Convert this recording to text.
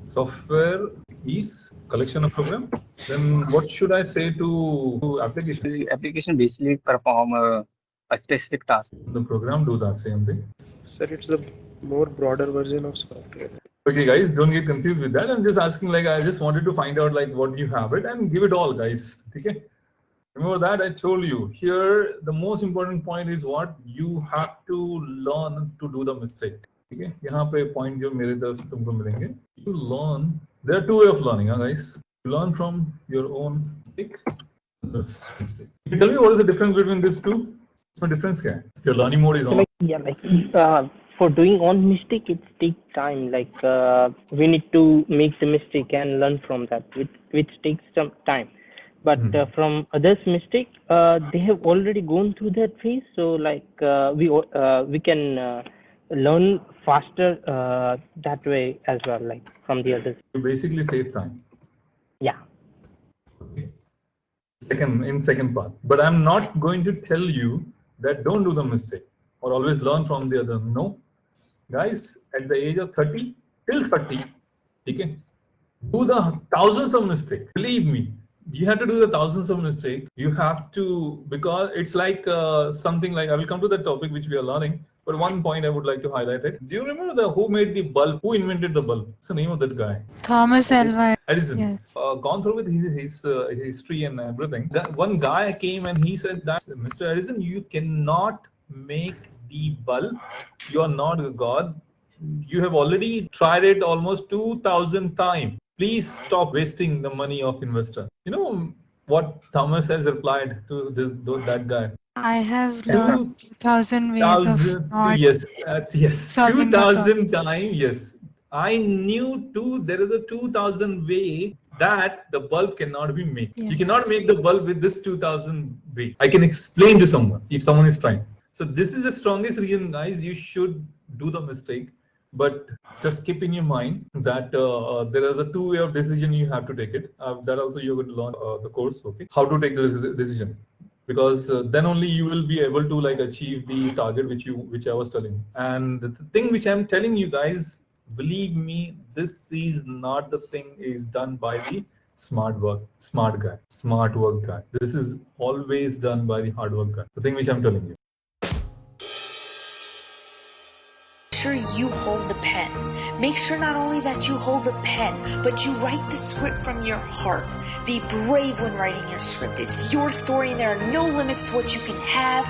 software is collection of program. Then what should I say to application? The application basically perform a specific task. The program do that same thing. Sir, it's the more broader version of software. Okay, guys, don't get confused with that. I'm just asking, like, I just wanted to find out, like, what you have it and give it all, guys. Okay. Remember that I told you here, the most important point is what you have to learn to do the mistake. Okay. यहाँ पे point जो मेरे तरफ से तुमको मिलेंगे. You learn. There are two ways of learning, guys. You learn from your own mistake. Can you tell me what is the difference between these two? What difference क्या है? Your learning mode is on. For doing one mistake, it takes time. We need to make the mistake and learn from that, which takes some time. But from others' mistake, they have already gone through that phase. So we can learn faster that way as well, like from the others. You basically save time. Yeah. Okay. Second part. But I'm not going to tell you that don't do the mistake or always learn from the other. No. Guys, at the age of 30 till 30, okay, do the thousands of mistakes. Believe me, you have to do the thousands of mistakes. You have to, because it's like something like, I will come to the topic which we are learning, but one point I would like to highlight it. Do you remember who made the bulb? Who invented the bulb? What's the name of that guy? Thomas Alva Edison. Yes. Gone through with his history and everything. That one guy came and he said that, Mr. Edison, you cannot make the bulb. You are not a god. You have already tried it almost 2,000 times. Please stop wasting the money of investor. You know what Thomas has replied to that guy? I have learned 2,000 ways of not yes, 2,000 the times. Yes, I knew there is a 2,000 way that the bulb cannot be made. Yes. You cannot make the bulb with this 2,000 way. I can explain to someone if someone is trying. So this is the strongest reason, guys. You should do the mistake, but just keep in your mind that there is a two way of decision you have to take it. That also you're going to learn the course. Okay, how to take the decision, because then only you will be able to achieve the target which I was telling. And the thing which I'm telling you guys, believe me, this is not the thing is done by the smart work guy. This is always done by the hard work guy. The thing which I'm telling you. Make sure you hold the pen. Make sure not only that you hold the pen, but you write the script from your heart. Be brave when writing your script. It's your story and there are no limits to what you can have.